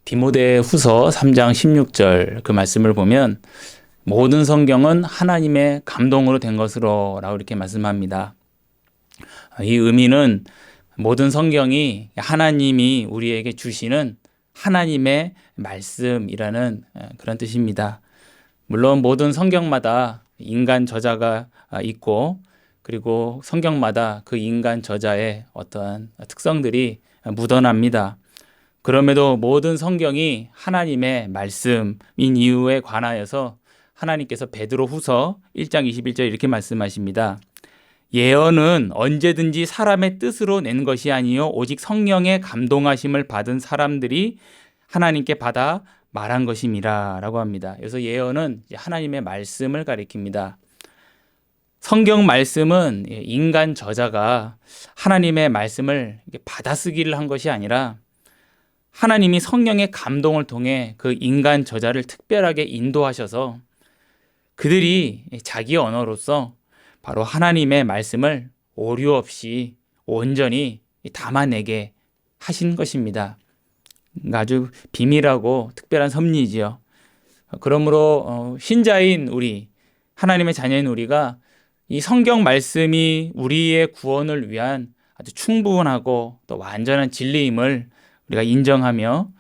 디모데후서 3장 16절 그 말씀을 보면 모든 성경은 하나님의 감동으로 된 것으로 라고 이렇게 말씀합니다. 이 의미는 모든 성경이 하나님이 우리에게 주시는 하나님의 말씀이라는 그런 뜻입니다. 물론 모든 성경마다 인간 저자가 있고 그리고 성경마다 그 인간 저자의 어떠한 특성들이 묻어납니다. 그럼에도 모든 성경이 하나님의 말씀인 이유에 관하여서 하나님께서 베드로후서 1장 21절 이렇게 말씀하십니다. 예언은 언제든지 사람의 뜻으로 낸 것이 아니요 오직 성령의 감동하심을 받은 사람들이 하나님께 받아 말한 것임이라 라고 합니다. 그래서 예언은 하나님의 말씀을 가리킵니다. 성경 말씀은 인간 저자가 하나님의 말씀을 받아쓰기를 한 것이 아니라 하나님이 성령의 감동을 통해 그 인간 저자를 특별하게 인도하셔서 그들이 자기 언어로서 바로 하나님의 말씀을 오류 없이 온전히 담아내게 하신 것입니다. 아주 비밀하고 특별한 섭리지요. 그러므로 신자인 우리, 하나님의 자녀인 우리가 이 성경 말씀이 우리의 구원을 위한 아주 충분하고 또 완전한 진리임을 우리가 인정하며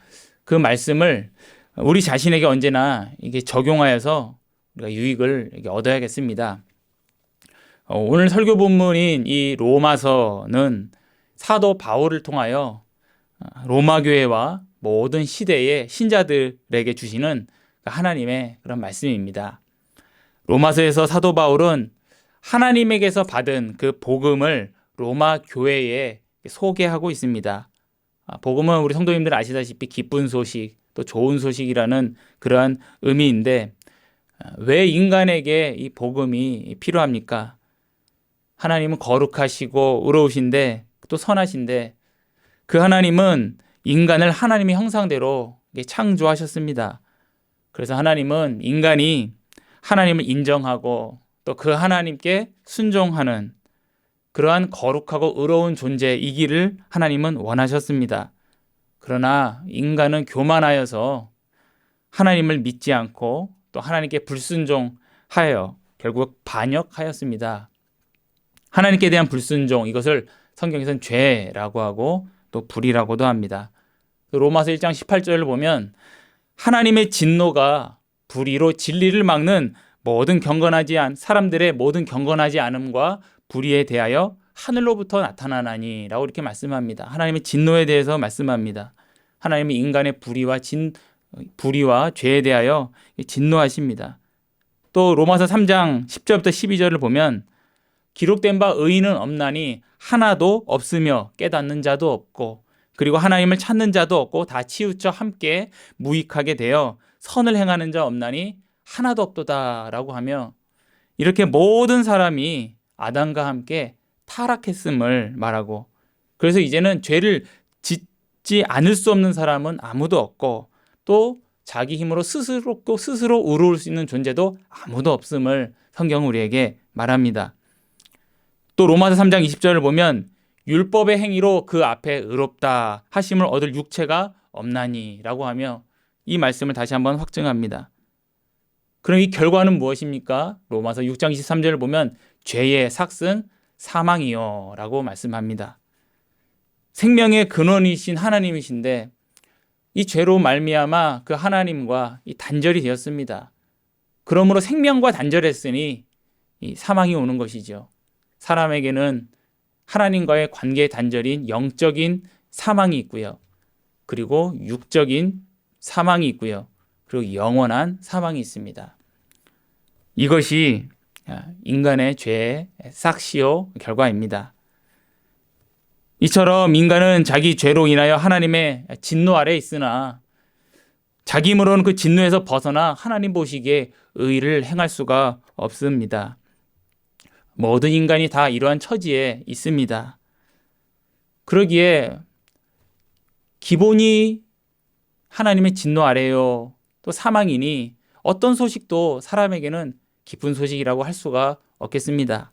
그 말씀을 우리 자신에게 언제나 이게 적용하여서 우리가 유익을 얻어야겠습니다. 오늘 설교 본문인 이 로마서는 사도 바울을 통하여 로마 교회와 모든 시대의 신자들에게 주시는 하나님의 그런 말씀입니다. 로마서에서 사도 바울은 하나님에게서 받은 그 복음을 로마 교회에 소개하고 있습니다. 복음은 우리 성도님들 아시다시피 기쁜 소식, 또 좋은 소식이라는 그러한 의미인데 왜 인간에게 이 복음이 필요합니까? 하나님은 거룩하시고 의로우신데 또 선하신데 그 하나님은 인간을 하나님의 형상대로 창조하셨습니다. 그래서 하나님은 인간이 하나님을 인정하고 또 그 하나님께 순종하는 그러한 거룩하고 의로운 존재이기를 하나님은 원하셨습니다. 그러나 인간은 교만하여서 하나님을 믿지 않고 또 하나님께 불순종하여 결국 반역하였습니다. 하나님께 대한 불순종, 이것을 성경에서는 죄라고 하고 또 불이라고도 합니다. 로마서 1장 18절을 보면 하나님의 진노가 불의로 진리를 막는 사람들의 모든 경건하지 않음과 불의에 대하여 하늘로부터 나타나나니 라고 이렇게 말씀합니다. 하나님의 진노에 대해서 말씀합니다. 하나님은 인간의 불의와 죄에 대하여 진노하십니다. 또 로마서 3장 10절부터 12절을 보면 기록된 바 의인은 없나니 하나도 없으며 깨닫는 자도 없고 그리고 하나님을 찾는 자도 없고 다 치우쳐 함께 무익하게 되어 선을 행하는 자 없나니 하나도 없도다 라고 하며 이렇게 모든 사람이 아담과 함께 타락했음을 말하고 그래서 이제는 죄를 짓지 않을 수 없는 사람은 아무도 없고 또 자기 힘으로 스스로 의로울 수 있는 존재도 아무도 없음을 성경은 우리에게 말합니다. 또 로마서 3장 20절을 보면 율법의 행위로 그 앞에 의롭다 하심을 얻을 육체가 없나니 라고 하며 이 말씀을 다시 한번 확증합니다. 그럼 이 결과는 무엇입니까? 로마서 6장 23절을 보면 죄의 삭은 사망이요 라고 말씀합니다. 생명의 근원이신 하나님이신데 이 죄로 말미암아 그 하나님과 이 단절이 되었습니다. 그러므로 생명과 단절했으니 이 사망이 오는 것이죠. 사람에게는 하나님과의 관계 단절인 영적인 사망이 있고요. 그리고 육적인 사망이 있고요. 그리고 영원한 사망이 있습니다. 이것이 인간의 죄의 삭시오 결과입니다. 이처럼 인간은 자기 죄로 인하여 하나님의 진노 아래에 있으나 자기 힘으로는 그 진노에서 벗어나 하나님 보시기에 의를 행할 수가 없습니다. 모든 인간이 다 이러한 처지에 있습니다. 그러기에 기본이 하나님의 진노 아래요. 또 사망이니 어떤 소식도 사람에게는 기쁜 소식이라고 할 수가 없겠습니다.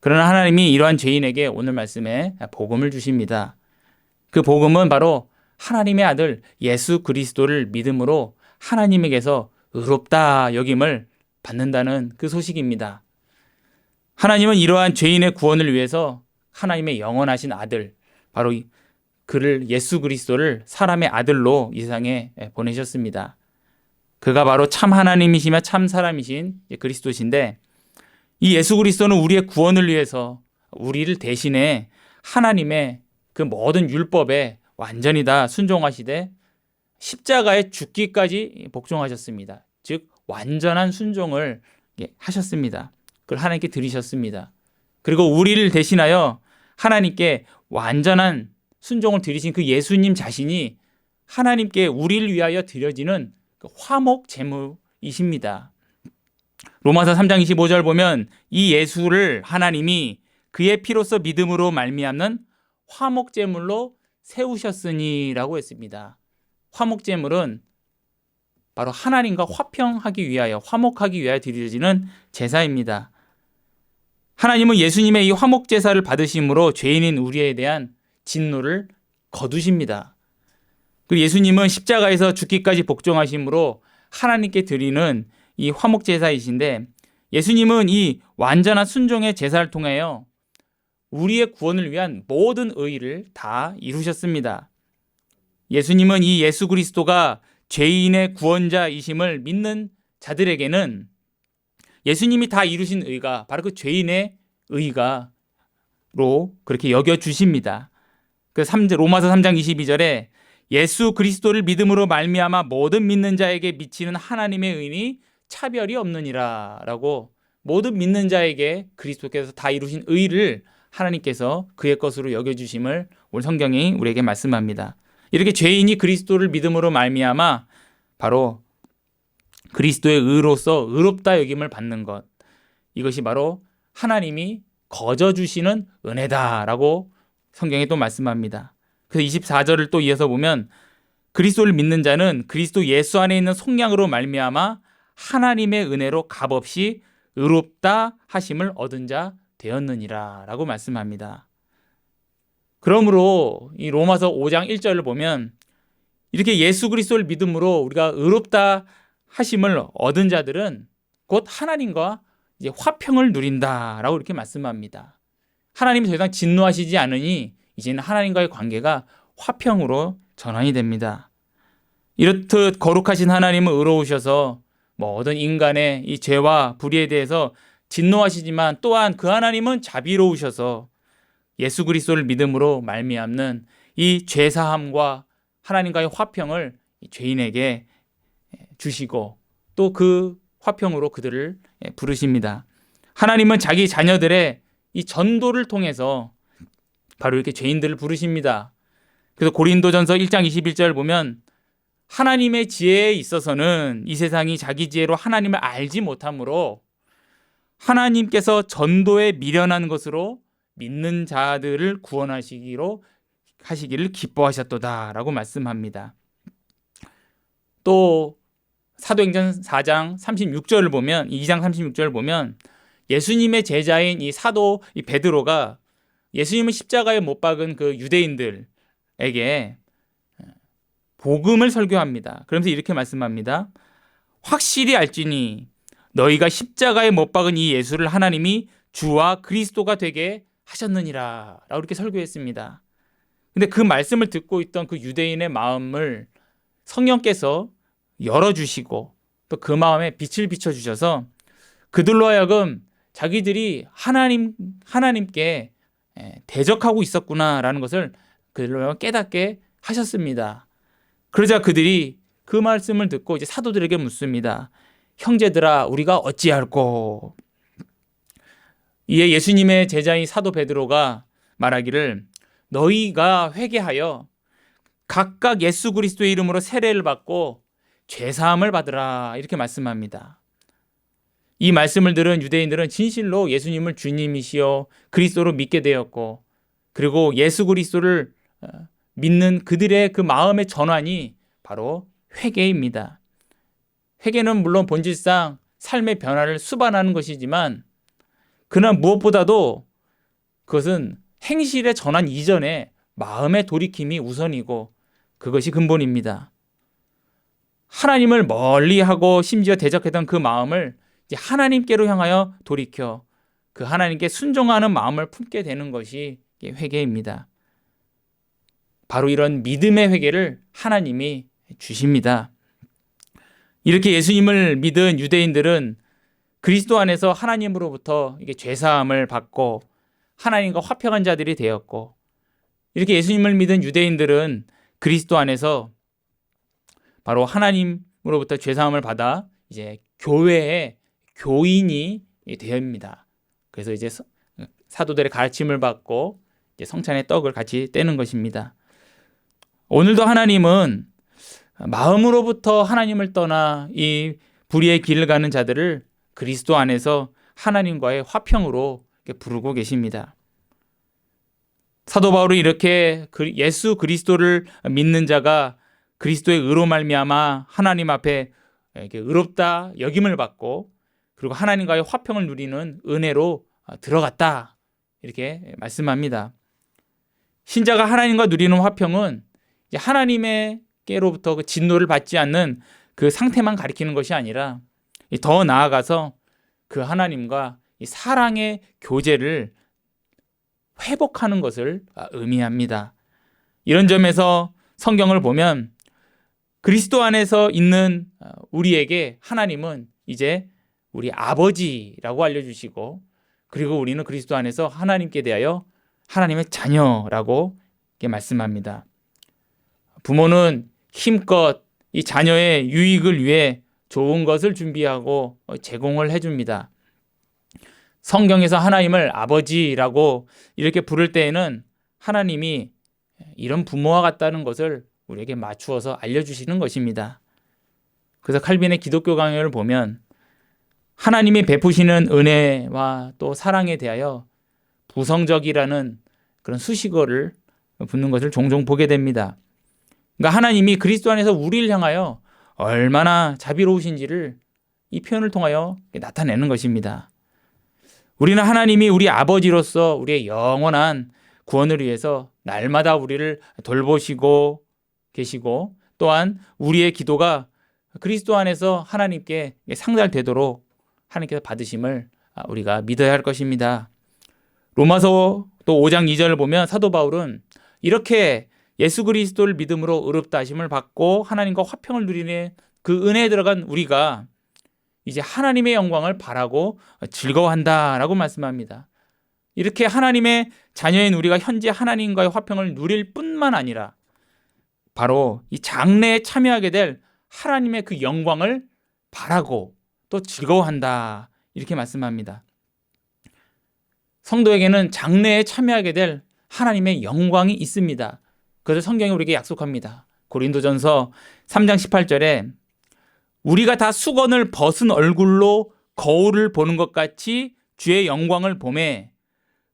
그러나 하나님이 이러한 죄인에게 오늘 말씀에 복음을 주십니다. 그 복음은 바로 하나님의 아들 예수 그리스도를 믿음으로 하나님에게서 의롭다 여김을 받는다는 그 소식입니다. 하나님은 이러한 죄인의 구원을 위해서 하나님의 영원하신 아들, 바로 그를 예수 그리스도를 사람의 아들로 이 세상에 보내셨습니다. 그가 바로 참 하나님이시며 참 사람이신 그리스도신데, 이 예수 그리스도는 우리의 구원을 위해서 우리를 대신해 하나님의 그 모든 율법에 완전히 다 순종하시되 십자가에 죽기까지 복종하셨습니다. 즉 완전한 순종을 하셨습니다. 그걸 하나님께 드리셨습니다. 그리고 우리를 대신하여 하나님께 완전한 순종을 드리신 그 예수님 자신이 하나님께 우리를 위하여 드려지는 그 화목 제물이십니다. 로마서 3장 25절 보면 이 예수를 하나님이 그의 피로써 믿음으로 말미암는 화목 제물로 세우셨으니라고 했습니다. 화목 제물은 바로 하나님과 화평하기 위하여, 화목하기 위하여 드려지는 제사입니다. 하나님은 예수님의 이 화목 제사를 받으심으로 죄인인 우리에 대한 진노를 거두십니다. 그리고 예수님은 십자가에서 죽기까지 복종하심으로 하나님께 드리는 이 화목 제사이신데, 예수님은 이 완전한 순종의 제사를 통하여 우리의 구원을 위한 모든 의의를 다 이루셨습니다. 예수님은 이 예수 그리스도가 죄인의 구원자이심을 믿는 자들에게는 예수님이 다 이루신 의가 바로 그 죄인의 의가로 그렇게 여겨주십니다. 그 로마서 3장 22절에 예수 그리스도를 믿음으로 말미암아 모든 믿는 자에게 미치는 하나님의 의니 차별이 없느니라 라고, 모든 믿는 자에게 그리스도께서 다 이루신 의를 하나님께서 그의 것으로 여겨주심을 오늘 성경이 우리에게 말씀합니다. 이렇게 죄인이 그리스도를 믿음으로 말미암아 바로 그리스도의 의로서 의롭다 여김을 받는 것, 이것이 바로 하나님이 거저 주시는 은혜다라고 성경에 또 말씀합니다. 그래서 24절을 또 이어서 보면 그리스도를 믿는 자는 그리스도 예수 안에 있는 속량으로 말미암아 하나님의 은혜로 값없이 의롭다 하심을 얻은 자 되었느니라 라고 말씀합니다. 그러므로 이 로마서 5장 1절을 보면 이렇게 예수 그리스도를 믿음으로 우리가 의롭다 하심을 얻은 자들은 곧 하나님과 이제 화평을 누린다라고 이렇게 말씀합니다. 하나님이 더 이상 진노하시지 않으니 이제는 하나님과의 관계가 화평으로 전환이 됩니다. 이렇듯 거룩하신 하나님은 의로우셔서 모든 인간의 이 죄와 불의에 대해서 진노하시지만 또한 그 하나님은 자비로우셔서 예수 그리스도를 믿음으로 말미암는 이 죄사함과 하나님과의 화평을 죄인에게 주시고 또 그 화평으로 그들을 부르십니다. 하나님은 자기 자녀들의 이 전도를 통해서 바로 이렇게 죄인들을 부르십니다. 그래서 고린도전서 1장 21절 보면 하나님의 지혜에 있어서는 이 세상이 자기 지혜로 하나님을 알지 못하므로 하나님께서 전도에 미련한 것으로 믿는 자들을 구원하시기를 기뻐하셨도다라고 말씀합니다. 또 사도행전 4장 36절을 보면 2장 36절을 보면 예수님의 제자인 이 사도 이 베드로가 예수님을 십자가에 못 박은 그 유대인들에게 복음을 설교합니다. 그러면서 이렇게 말씀합니다. 확실히 알지니 너희가 십자가에 못 박은 이 예수를 하나님이 주와 그리스도가 되게 하셨느니라 라고 이렇게 설교했습니다. 근데 그 말씀을 듣고 있던 그 유대인의 마음을 성령께서 열어주시고 또 그 마음에 빛을 비춰주셔서 그들로 하여금 자기들이 하나님께 대적하고 있었구나라는 것을 그들로 하여금 깨닫게 하셨습니다. 그러자 그들이 그 말씀을 듣고 이제 사도들에게 묻습니다. 형제들아 우리가 어찌할꼬? 이에 예수님의 제자인 사도 베드로가 말하기를 너희가 회개하여 각각 예수 그리스도의 이름으로 세례를 받고 죄사함을 받으라 이렇게 말씀합니다. 이 말씀을 들은 유대인들은 진실로 예수님을 주님이시여 그리스도로 믿게 되었고 그리고 예수 그리스도를 믿는 그들의 그 마음의 전환이 바로 회개입니다. 회개는 물론 본질상 삶의 변화를 수반하는 것이지만 그러나 무엇보다도 그것은 행실의 전환 이전에 마음의 돌이킴이 우선이고 그것이 근본입니다. 하나님을 멀리하고 심지어 대적했던 그 마음을 이제 하나님께로 향하여 돌이켜 그 하나님께 순종하는 마음을 품게 되는 것이 회개입니다. 바로 이런 믿음의 회개를 하나님이 주십니다. 이렇게 예수님을 믿은 유대인들은 그리스도 안에서 하나님으로부터 이게 죄사함을 받고 하나님과 화평한 자들이 되었고, 이렇게 예수님을 믿은 유대인들은 그리스도 안에서 바로 하나님으로부터 죄사함을 받아 이제 교회의 교인이 됩니다. 그래서 이제 사도들의 가르침을 받고 이제 성찬의 떡을 같이 떼는 것입니다. 오늘도 하나님은 마음으로부터 하나님을 떠나 이 불의의 길을 가는 자들을 그리스도 안에서 하나님과의 화평으로 부르고 계십니다. 사도 바울은 이렇게 예수 그리스도를 믿는 자가 그리스도의 의로 말미암아 하나님 앞에 의롭다 여김을 받고 그리고 하나님과의 화평을 누리는 은혜로 들어갔다, 이렇게 말씀합니다. 신자가 하나님과 누리는 화평은 이제 하나님께로부터 그 진노를 받지 않는 그 상태만 가리키는 것이 아니라 더 나아가서 그 하나님과 이 사랑의 교제를 회복하는 것을 의미합니다. 이런 점에서 성경을 보면 그리스도 안에서 있는 우리에게 하나님은 이제 우리 아버지라고 알려주시고, 그리고 우리는 그리스도 안에서 하나님께 대하여 하나님의 자녀라고 이렇게 말씀합니다. 부모는 힘껏 이 자녀의 유익을 위해 좋은 것을 준비하고 제공을 해줍니다. 성경에서 하나님을 아버지라고 이렇게 부를 때에는 하나님이 이런 부모와 같다는 것을 우리에게 맞추어서 알려주시는 것입니다. 그래서 칼빈의 기독교 강요를 보면 하나님이 베푸시는 은혜와 또 사랑에 대하여 부성적이라는 그런 수식어를 붙는 것을 종종 보게 됩니다. 그러니까 하나님이 그리스도 안에서 우리를 향하여 얼마나 자비로우신지를 이 표현을 통하여 나타내는 것입니다. 우리는 하나님이 우리 아버지로서 우리의 영원한 구원을 위해서 날마다 우리를 돌보시고 계시고, 또한 우리의 기도가 그리스도 안에서 하나님께 상달되도록 하나님께서 받으심을 우리가 믿어야 할 것입니다. 로마서 또 5장 2절을 보면 사도 바울은 이렇게 예수 그리스도를 믿음으로 의롭다 하심을 받고 하나님과 화평을 누리는 그 은혜에 들어간 우리가 이제 하나님의 영광을 바라고 즐거워한다라고 말씀합니다. 이렇게 하나님의 자녀인 우리가 현재 하나님과의 화평을 누릴 뿐만 아니라 바로 이 장래에 참여하게 될 하나님의 그 영광을 바라고 또 즐거워한다, 이렇게 말씀합니다. 성도에게는 장래에 참여하게 될 하나님의 영광이 있습니다. 그래서 성경이 우리에게 약속합니다. 고린도전서 3장 18절에 우리가 다 수건을 벗은 얼굴로 거울을 보는 것 같이 주의 영광을 보매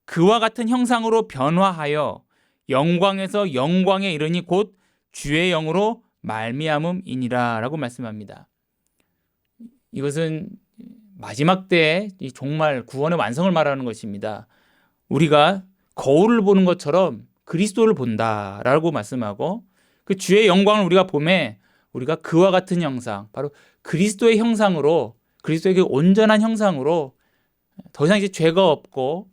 그와 같은 형상으로 변화하여 영광에서 영광에 이르니 곧 주의 영으로 말미암음이니라 라고 말씀합니다. 이것은 마지막 때의 종말 구원의 완성을 말하는 것입니다. 우리가 거울을 보는 것처럼 그리스도를 본다라고 말씀하고, 그 주의 영광을 우리가 보매 우리가 그와 같은 형상, 바로 그리스도의 형상으로, 그리스도의 그 온전한 형상으로 더 이상 이제 죄가 없고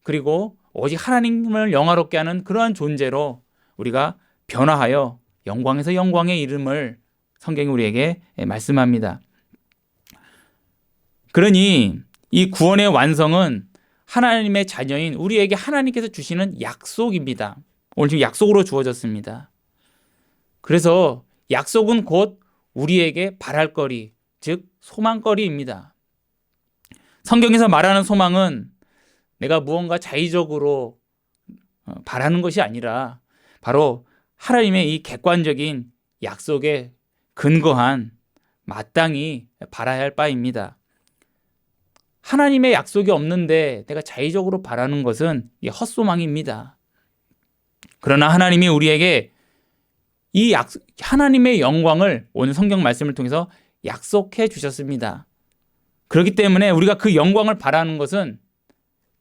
그리고 오직 하나님을 영화롭게 하는 그러한 존재로 우리가 변화하여 영광에서 영광의 이름을 성경이 우리에게 말씀합니다. 그러니 이 구원의 완성은 하나님의 자녀인 우리에게 하나님께서 주시는 약속입니다. 오늘 지금 약속으로 주어졌습니다. 그래서 약속은 곧 우리에게 바랄 거리, 즉 소망거리입니다. 성경에서 말하는 소망은 내가 무언가 자의적으로 바라는 것이 아니라 바로 하나님의 이 객관적인 약속에 근거한 마땅히 바라야 할 바입니다. 하나님의 약속이 없는데 내가 자의적으로 바라는 것은 헛소망입니다. 그러나 하나님이 우리에게 이 하나님의 영광을 오늘 성경 말씀을 통해서 약속해 주셨습니다. 그렇기 때문에 우리가 그 영광을 바라는 것은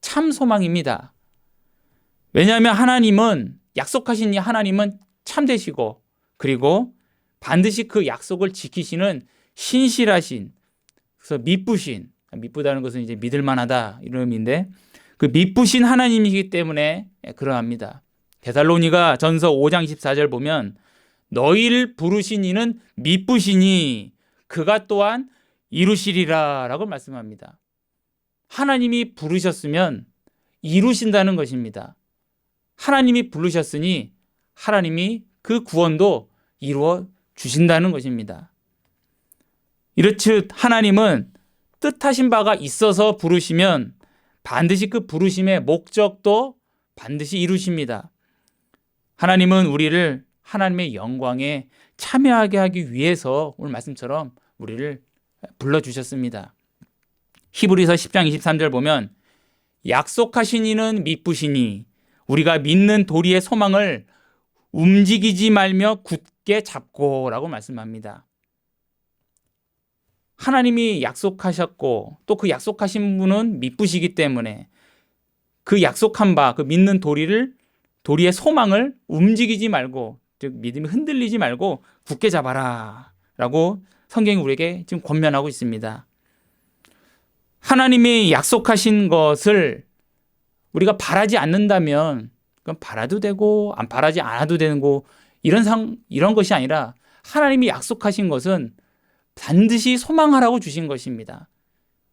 참 소망입니다. 왜냐하면 하나님은, 약속하신 이 하나님은 참되시고 그리고 반드시 그 약속을 지키시는 신실하신, 그래서 미쁘다는 것은 이제 믿을 만하다 이런 의미인데, 그 미쁘신 하나님이기 때문에 그러합니다. 데살로니가 전서 5장 14절 보면 너희를 부르신 이는 미쁘시니 그가 또한 이루시리라 라고 말씀합니다. 하나님이 부르셨으면 이루신다는 것입니다. 하나님이 부르셨으니 하나님이 그 구원도 이루어 주신다는 것입니다. 이렇듯 하나님은 뜻하신 바가 있어서 부르시면 반드시 그 부르심의 목적도 반드시 이루십니다. 하나님은 우리를 하나님의 영광에 참여하게 하기 위해서 오늘 말씀처럼 우리를 불러주셨습니다. 히브리서 10장 23절 보면 약속하신 이는 미쁘시니 우리가 믿는 도리의 소망을 움직이지 말며 굳게 잡고 라고 말씀합니다. 하나님이 약속하셨고 또 그 약속하신 분은 미쁘시기 때문에 그 약속한 바, 그 믿는 도리의 소망을 움직이지 말고, 즉 믿음이 흔들리지 말고 굳게 잡아라 라고 성경이 우리에게 지금 권면하고 있습니다. 하나님이 약속하신 것을 우리가 바라지 않는다면 그건 바라도 되고 안 바라지 않아도 되고 이런 것이 아니라 하나님이 약속하신 것은 반드시 소망하라고 주신 것입니다.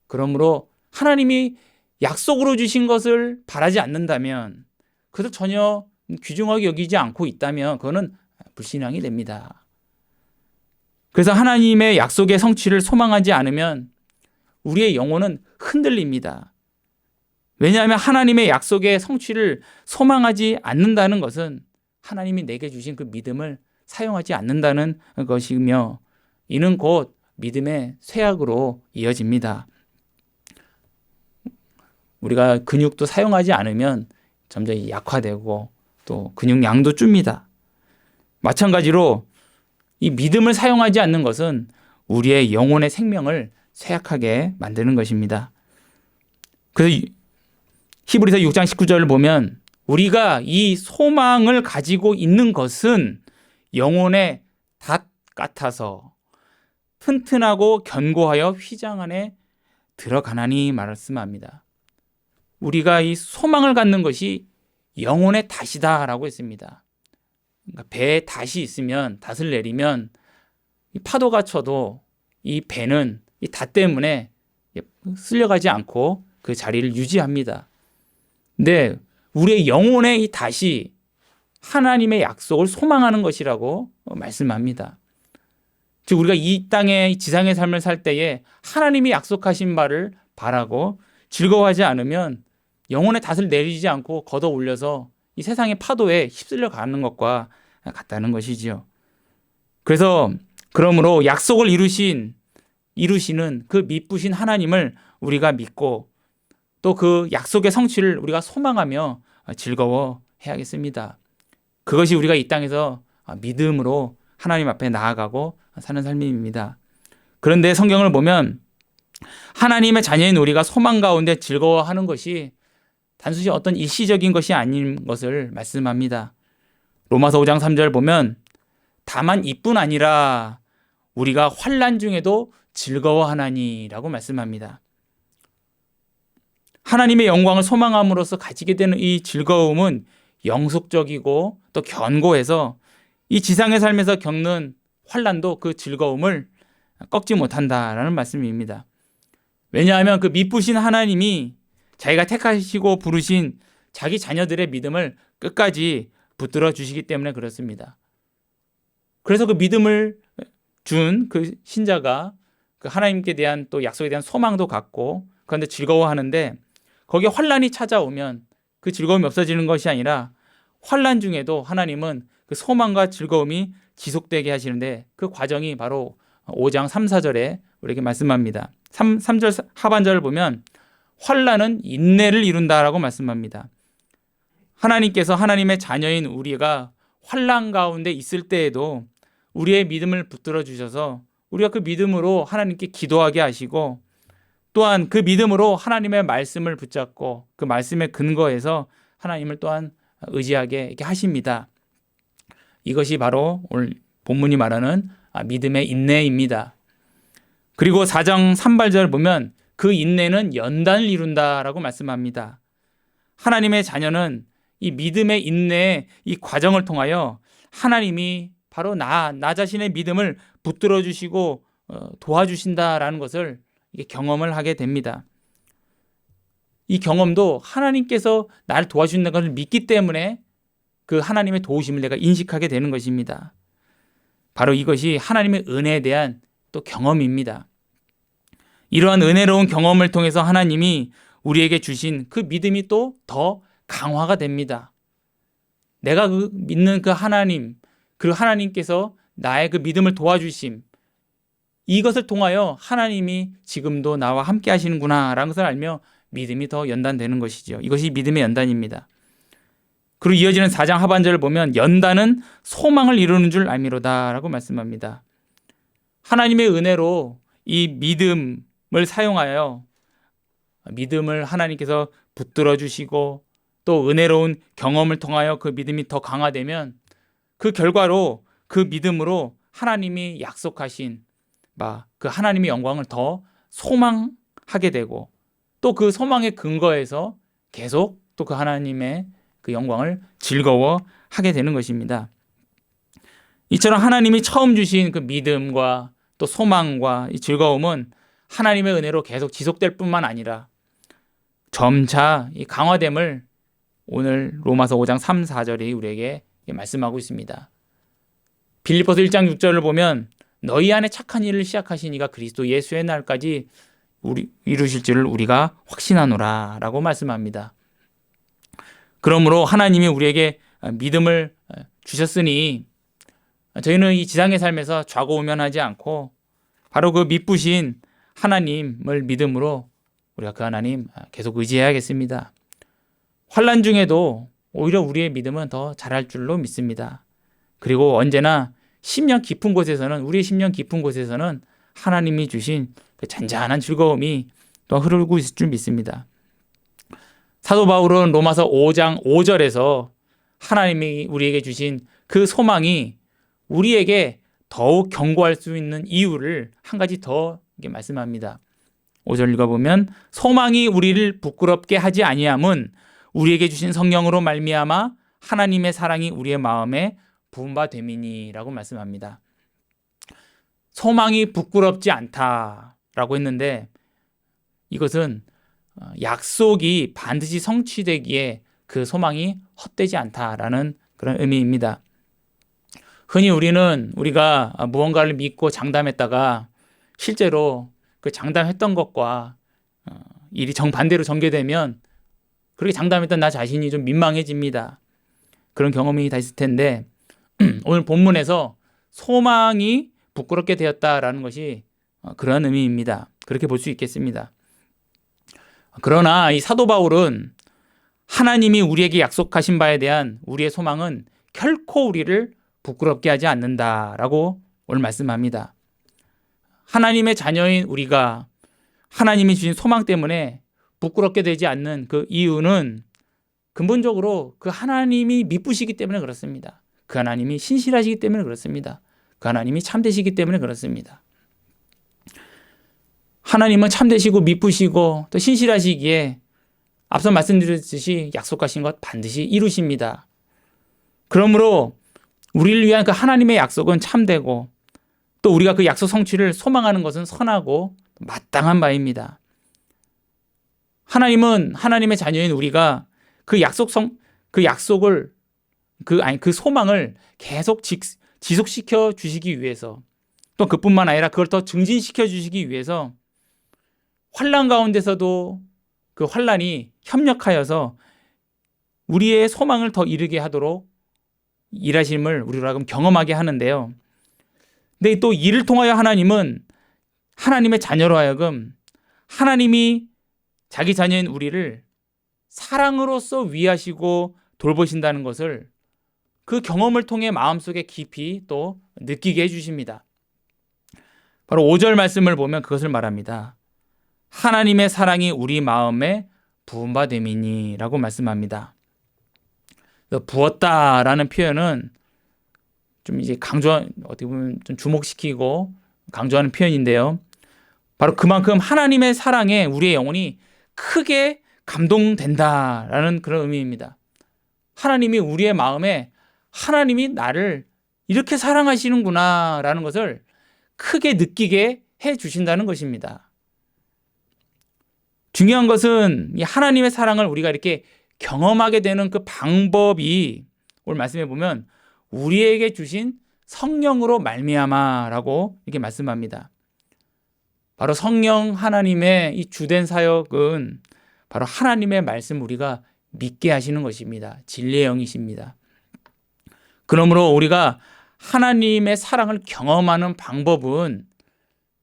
그러므로 하나님이 약속으로 주신 것을 바라지 않는다면, 그것을 전혀 귀중하게 여기지 않고 있다면 그거는 불신앙이 됩니다. 그래서 하나님의 약속의 성취를 소망하지 않으면 우리의 영혼은 흔들립니다. 왜냐하면 하나님의 약속의 성취를 소망하지 않는다는 것은 하나님이 내게 주신 그 믿음을 사용하지 않는다는 것이며, 이는 곧 믿음의 쇠약으로 이어집니다. 우리가 근육도 사용하지 않으면 점점 약화되고 또 근육량도 줍니다. 마찬가지로 이 믿음을 사용하지 않는 것은 우리의 영혼의 생명을 쇠약하게 만드는 것입니다. 그래서 히브리서 6장 19절을 보면 우리가 이 소망을 가지고 있는 것은 영혼의 닷 같아서 튼튼하고 견고하여 휘장 안에 들어가나니 말씀합니다. 우리가 이 소망을 갖는 것이 영혼의 닷이다라고 했습니다. 그러니까 배에 닷이 있으면, 닷을 내리면 이 파도가 쳐도 이 배는 이 닷 때문에 쓸려가지 않고 그 자리를 유지합니다. 근데 우리의 영혼의 이 닷이 하나님의 약속을 소망하는 것이라고 말씀합니다. 즉 우리가 이 땅에, 지상의 삶을 살 때에 하나님이 약속하신 바를 바라고 즐거워하지 않으면 영혼의 닷을 내리지 않고 걷어 올려서 이 세상의 파도에 휩쓸려 가는 것과 같다는 것이지요. 그러므로 약속을 이루시는 그 미쁘신 하나님을 우리가 믿고 또 그 약속의 성취를 우리가 소망하며 즐거워해야겠습니다. 그것이 우리가 이 땅에서 믿음으로 하나님 앞에 나아가고 사는 삶입니다. 그런데 성경을 보면 하나님의 자녀인 우리가 소망 가운데 즐거워하는 것이 단순히 어떤 일시적인 것이 아닌 것을 말씀합니다. 로마서 5장 3절 보면 다만 이뿐 아니라 우리가 환난 중에도 즐거워하나니 라고 말씀합니다. 하나님의 영광을 소망함으로써 가지게 되는 이 즐거움은 영속적이고 또 견고해서 이 지상의 삶에서 겪는 환난도 그 즐거움을 꺾지 못한다라는 말씀입니다. 왜냐하면 그 미쁘신 하나님이 자기가 택하시고 부르신 자기 자녀들의 믿음을 끝까지 붙들어 주시기 때문에 그렇습니다. 그래서 그 믿음을 준 그 신자가 그 하나님께 대한 또 약속에 대한 소망도 갖고 그런데 즐거워하는데, 거기에 환난이 찾아오면 그 즐거움이 없어지는 것이 아니라 환난 중에도 하나님은 그 소망과 즐거움이 지속되게 하시는데 그 과정이 바로 5장 3, 4절에 우리에게 말씀합니다. 3절 하반절을 보면 환난은 인내를 이룬다라고 말씀합니다. 하나님께서 하나님의 자녀인 우리가 환난 가운데 있을 때에도 우리의 믿음을 붙들어 주셔서 우리가 그 믿음으로 하나님께 기도하게 하시고, 또한 그 믿음으로 하나님의 말씀을 붙잡고 그 말씀에 근거해서 하나님을 또한 의지하게 하십니다. 이것이 바로 오늘 본문이 말하는 믿음의 인내입니다. 그리고 4장 3발절 보면 그 인내는 연단을 이룬다라고 말씀합니다. 하나님의 자녀는 이 믿음의 인내의 이 과정을 통하여 하나님이 바로 나 자신의 믿음을 붙들어 주시고 도와주신다라는 것을 경험을 하게 됩니다. 이 경험도 하나님께서 나를 도와주신다는 것을 믿기 때문에 그 하나님의 도우심을 내가 인식하게 되는 것입니다. 바로 이것이 하나님의 은혜에 대한 또 경험입니다. 이러한 은혜로운 경험을 통해서 하나님이 우리에게 주신 그 믿음이 또 더 강화가 됩니다. 내가 믿는 그 하나님, 그 하나님께서 나의 그 믿음을 도와주심, 이것을 통하여 하나님이 지금도 나와 함께 하시는구나 라는 것을 알며 믿음이 더 연단되는 것이죠. 이것이 믿음의 연단입니다. 그리고 이어지는 4장 하반절을 보면 연단은 소망을 이루는 줄 알미로다 라고 말씀합니다. 하나님의 은혜로 이 믿음을 사용하여 믿음을 하나님께서 붙들어 주시고 또 은혜로운 경험을 통하여 그 믿음이 더 강화되면 그 결과로 그 믿음으로 하나님이 약속하신 그 하나님의 영광을 더 소망하게 되고 또 그 소망의 근거에서 계속 또 그 하나님의 그 영광을 즐거워하게 되는 것입니다. 이처럼 하나님이 처음 주신 그 믿음과 또 소망과 이 즐거움은 하나님의 은혜로 계속 지속될 뿐만 아니라 점차 이 강화됨을 오늘 로마서 5장 3, 4절이 우리에게 말씀하고 있습니다. 빌립보서 1장 6절을 보면 너희 안에 착한 일을 시작하신 이가 그리스도 예수의 날까지 이루실 줄을 우리가 확신하노라 라고 말씀합니다. 그러므로 하나님이 우리에게 믿음을 주셨으니 저희는 이 지상의 삶에서 좌고우면하지 않고 바로 그 믿부신 하나님을 믿음으로 우리가 그 하나님 계속 의지해야겠습니다. 환난 중에도 오히려 우리의 믿음은 더 자랄 줄로 믿습니다. 그리고 언제나 심령 깊은 곳에서는 우리의 심령 깊은 곳에서는 하나님이 주신 그 잔잔한 즐거움이 또 흐르고 있을 줄 믿습니다. 사도 바울은 로마서 5장 5절에서 하나님이 우리에게 주신 그 소망이 우리에게 더욱 견고할 수 있는 이유를 한 가지 더 말씀합니다. 5절 읽어보면 소망이 우리를 부끄럽게 하지 아니함은 우리에게 주신 성령으로 말미암아 하나님의 사랑이 우리의 마음에 부은 바 됨이니라고 말씀합니다. 소망이 부끄럽지 않다라고 했는데 이것은 약속이 반드시 성취되기에 그 소망이 헛되지 않다라는 그런 의미입니다. 흔히 우리가 무언가를 믿고 장담했다가 실제로 그 장담했던 것과 일이 정반대로 전개되면 그렇게 장담했던 나 자신이 좀 민망해집니다. 그런 경험이 다 있을 텐데 오늘 본문에서 소망이 부끄럽게 되었다라는 것이 그런 의미입니다. 그렇게 볼 수 있겠습니다. 그러나 이 사도 바울은 하나님이 우리에게 약속하신 바에 대한 우리의 소망은 결코 우리를 부끄럽게 하지 않는다라고 오늘 말씀합니다. 하나님의 자녀인 우리가 하나님이 주신 소망 때문에 부끄럽게 되지 않는 그 이유는 근본적으로 그 하나님이 미쁘시기 때문에 그렇습니다. 그 하나님이 신실하시기 때문에 그렇습니다. 그 하나님이 참되시기 때문에 그렇습니다. 하나님은 참되시고 미쁘시고 또 신실하시기에 앞서 말씀드렸듯이 약속하신 것 반드시 이루십니다. 그러므로 우리를 위한 그 하나님의 약속은 참되고 또 우리가 그 약속 성취를 소망하는 것은 선하고 마땅한 바입니다. 하나님은 하나님의 자녀인 우리가 그 약속을 그 소망을 계속 지속시켜 주시기 위해서 또 그뿐만 아니라 그걸 더 증진시켜 주시기 위해서 환난 가운데서도 그 환난이 협력하여서 우리의 소망을 더 이루게 하도록 일하심을 우리로 하여금 경험하게 하는데요. 근데 또 이를 통하여 하나님은 하나님의 자녀로 하여금 하나님이 자기 자녀인 우리를 사랑으로서 위하시고 돌보신다는 것을 그 경험을 통해 마음속에 깊이 또 느끼게 해주십니다. 바로 5절 말씀을 보면 그것을 말합니다. 하나님의 사랑이 우리 마음에 부은 바 됨이니 라고 말씀합니다. 부었다라는 표현은 좀 이제 어떻게 보면 좀 주목시키고 강조하는 표현인데요. 바로 그만큼 하나님의 사랑에 우리의 영혼이 크게 감동된다라는 그런 의미입니다. 하나님이 우리의 마음에 하나님이 나를 이렇게 사랑하시는구나라는 것을 크게 느끼게 해 주신다는 것입니다. 중요한 것은 이 하나님의 사랑을 우리가 이렇게 경험하게 되는 그 방법이 오늘 말씀해 보면 우리에게 주신 성령으로 말미암아라고 이렇게 말씀합니다. 바로 성령 하나님의 이 주된 사역은 바로 하나님의 말씀 우리가 믿게 하시는 것입니다. 진리의 영이십니다. 그러므로 우리가 하나님의 사랑을 경험하는 방법은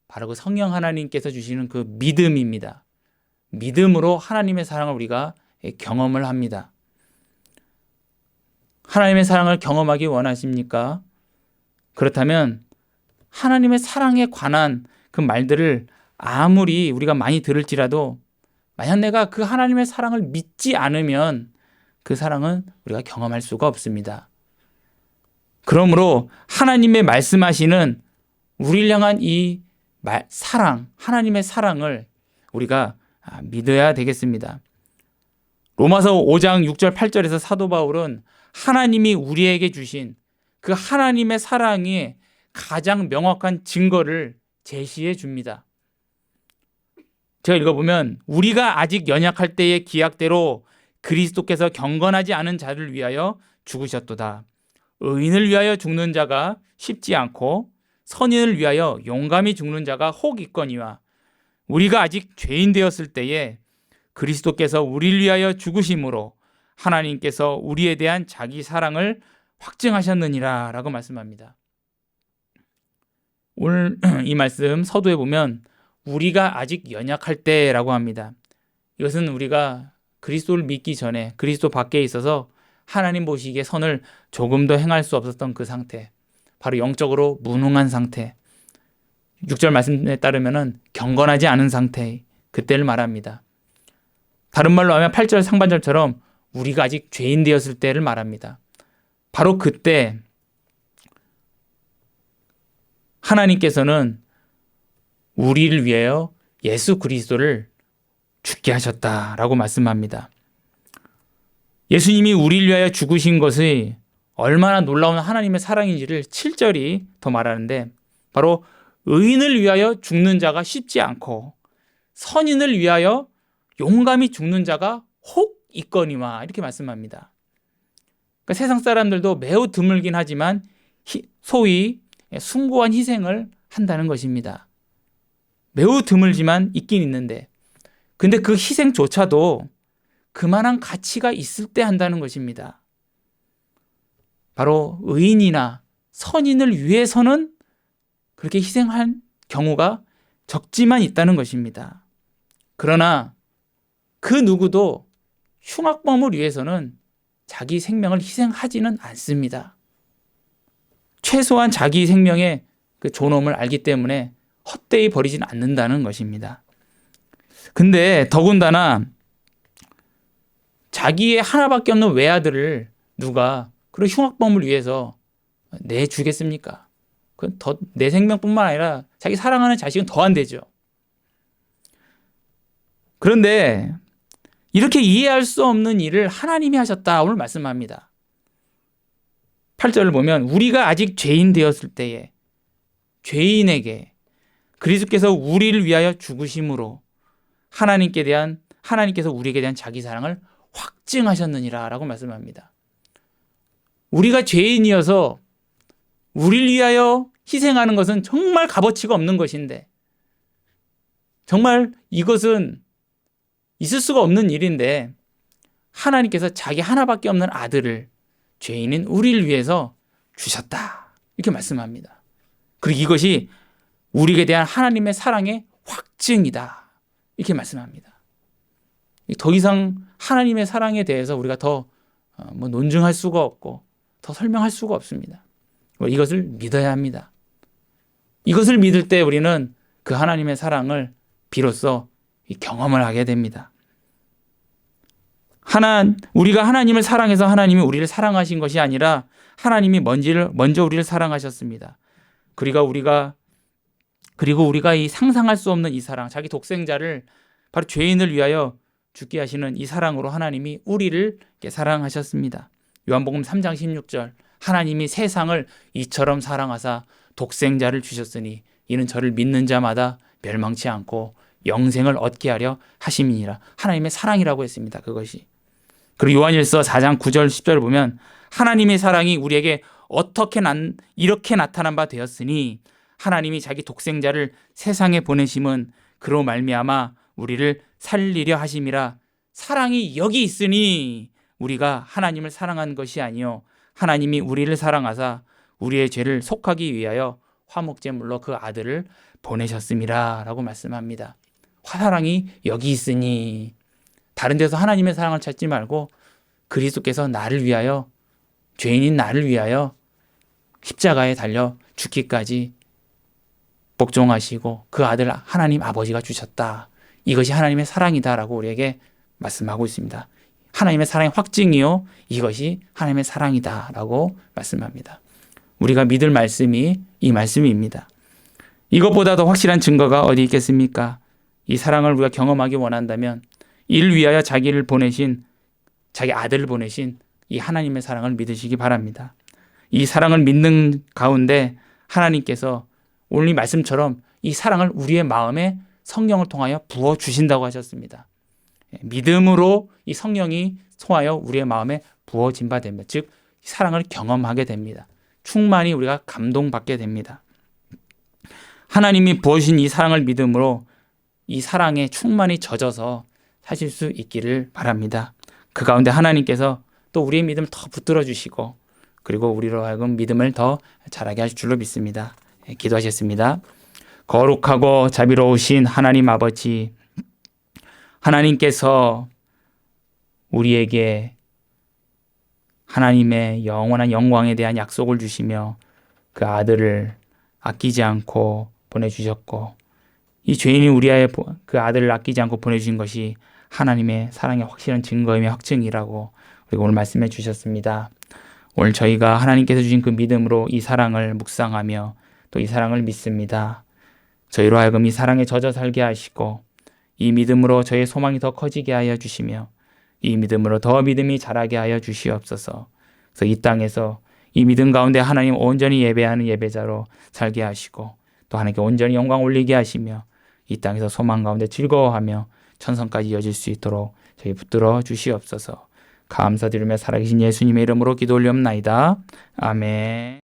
바로 그 성령 하나님께서 주시는 그 믿음입니다. 믿음으로 하나님의 사랑을 우리가 경험을 합니다. 하나님의 사랑을 경험하기 원하십니까? 그렇다면 하나님의 사랑에 관한 그 말들을 아무리 우리가 많이 들을지라도 만약 내가 그 하나님의 사랑을 믿지 않으면 그 사랑은 우리가 경험할 수가 없습니다. 그러므로 하나님의 말씀하시는 우리를 향한 이 사랑, 하나님의 사랑을 우리가 믿어야 되겠습니다. 로마서 5장 6절 8절에서 사도 바울은 하나님이 우리에게 주신 그 하나님의 사랑의 가장 명확한 증거를 제시해 줍니다. 제가 읽어보면 우리가 아직 연약할 때의 기약대로 그리스도께서 경건하지 않은 자를 위하여 죽으셨도다. 의인을 위하여 죽는 자가 쉽지 않고 선인을 위하여 용감히 죽는 자가 혹 있거니와 우리가 아직 죄인 되었을 때에 그리스도께서 우리를 위하여 죽으심으로 하나님께서 우리에 대한 자기 사랑을 확증하셨느니라 라고 말씀합니다. 오늘 이 말씀 서두에 보면 우리가 아직 연약할 때라고 합니다. 이것은 우리가 그리스도를 믿기 전에 그리스도 밖에 있어서 하나님 보시기에 선을 조금 더 행할 수 없었던 그 상태, 바로 영적으로 무능한 상태, 6절 말씀에 따르면 경건하지 않은 상태, 그때를 말합니다. 다른 말로 하면 8절 상반절처럼 우리가 아직 죄인 되었을 때를 말합니다. 바로 그때 하나님께서는 우리를 위하여 예수 그리스도를 죽게 하셨다라고 말씀합니다. 예수님이 우리를 위하여 죽으신 것이 얼마나 놀라운 하나님의 사랑인지를 7절이 더 말하는데 바로 의인을 위하여 죽는 자가 쉽지 않고 선인을 위하여 용감히 죽는 자가 혹 있거니와 이렇게 말씀합니다. 그러니까 세상 사람들도 매우 드물긴 하지만 소위 숭고한 희생을 한다는 것입니다. 매우 드물지만 있긴 있는데 근데 그 희생조차도 그만한 가치가 있을 때 한다는 것입니다. 바로 의인이나 선인을 위해서는 그렇게 희생한 경우가 적지만 있다는 것입니다. 그러나 그 누구도 흉악범을 위해서는 자기 생명을 희생하지는 않습니다. 최소한 자기 생명의 그 존엄을 알기 때문에 헛되이 버리지는 않는다는 것입니다. 근데 더군다나 자기의 하나밖에 없는 외아들을 누가 그런 흉악범을 위해서 내주겠습니까? 그건 더 내 생명뿐만 아니라 자기 사랑하는 자식은 더 안 되죠. 그런데 이렇게 이해할 수 없는 일을 하나님이 하셨다 오늘 말씀합니다. 8절을 보면 우리가 아직 죄인 되었을 때에 죄인에게 그리스도께서 우리를 위하여 죽으심으로 하나님께서 우리에게 대한 자기 사랑을 확증하셨느니라 라고 말씀합니다. 우리가 죄인이어서 우리를 위하여 희생하는 것은 정말 값어치가 없는 것인데 정말 이것은 있을 수가 없는 일인데 하나님께서 자기 하나밖에 없는 아들을 죄인인 우리를 위해서 주셨다 이렇게 말씀합니다. 그리고 이것이 우리에게 대한 하나님의 사랑의 확증이다 이렇게 말씀합니다. 더 이상 하나님의 사랑에 대해서 우리가 더 논증할 수가 없고 더 설명할 수가 없습니다. 이것을 믿어야 합니다. 이것을 믿을 때 우리는 그 하나님의 사랑을 비로소 경험을 하게 됩니다. 우리가 하나님을 사랑해서 하나님이 우리를 사랑하신 것이 아니라 하나님이 먼저 우리를 사랑하셨습니다. 그리고 우리가 이 상상할 수 없는 이 사랑, 자기 독생자를 바로 죄인을 위하여 죽게 하시는 이 사랑으로 하나님이 우리를 사랑하셨습니다. 요한복음 3장 16절, 하나님이 세상을 이처럼 사랑하사 독생자를 주셨으니 이는 저를 믿는 자마다 멸망치 않고 영생을 얻게 하려 하심이니라. 하나님의 사랑이라고 했습니다. 그것이. 그리고 요한일서 4장 9절 10절을 보면 하나님의 사랑이 우리에게 이렇게 나타난 바 되었으니 하나님이 자기 독생자를 세상에 보내심은 그로 말미암아 우리를 살리려 하심이라. 사랑이 여기 있으니 우리가 하나님을 사랑한 것이 아니요 하나님이 우리를 사랑하사 우리의 죄를 속하기 위하여 화목제물로 그 아들을 보내셨음이라 라고 말씀합니다. 사랑이 여기 있으니, 다른 데서 하나님의 사랑을 찾지 말고 그리스도께서 나를 위하여, 죄인인 나를 위하여 십자가에 달려 죽기까지 복종하시고 그 아들 하나님 아버지가 주셨다. 이것이 하나님의 사랑이다라고 우리에게 말씀하고 있습니다. 하나님의 사랑의 확증이요, 이것이 하나님의 사랑이다라고 말씀합니다. 우리가 믿을 말씀이 이 말씀입니다. 이것보다 더 확실한 증거가 어디 있겠습니까? 이 사랑을 우리가 경험하기 원한다면 이를 위하여 자기 아들을 보내신 이 하나님의 사랑을 믿으시기 바랍니다. 이 사랑을 믿는 가운데 하나님께서 오늘 이 말씀처럼 이 사랑을 우리의 마음에 성령을 통하여 부어주신다고 하셨습니다. 믿음으로 이 성령이 통하여 우리의 마음에 부어진 바 됩니다. 즉 사랑을 경험하게 됩니다. 충만히 우리가 감동받게 됩니다. 하나님이 부어주신 이 사랑을 믿음으로 이 사랑에 충만히 젖어서 사실 수 있기를 바랍니다. 그 가운데 하나님께서 또 우리의 믿음을 더 붙들어 주시고 그리고 우리로 하여금 믿음을 더 자라게 하실 줄로 믿습니다. 기도하셨습니다. 거룩하고 자비로우신 하나님 아버지, 하나님께서 우리에게 하나님의 영원한 영광에 대한 약속을 주시며 그 아들을 아끼지 않고 보내주셨고, 이 죄인이 우리의 그 아들을 아끼지 않고 보내주신 것이 하나님의 사랑의 확실한 증거이며 확증이라고 그리고 오늘 말씀해 주셨습니다. 오늘 저희가 하나님께서 주신 그 믿음으로 이 사랑을 묵상하며 또 이 사랑을 믿습니다. 저희로 하여금 이 사랑에 젖어 살게 하시고 이 믿음으로 저희의 소망이 더 커지게 하여 주시며 이 믿음으로 더 믿음이 자라게 하여 주시옵소서. 그래서 이 땅에서 이 믿음 가운데 하나님 온전히 예배하는 예배자로 살게 하시고 또 하나님께 온전히 영광 올리게 하시며 이 땅에서 소망 가운데 즐거워하며 천성까지 이어질 수 있도록 저희 붙들어 주시옵소서. 감사드리며 살아계신 예수님의 이름으로 기도 올리옵나이다. 아멘.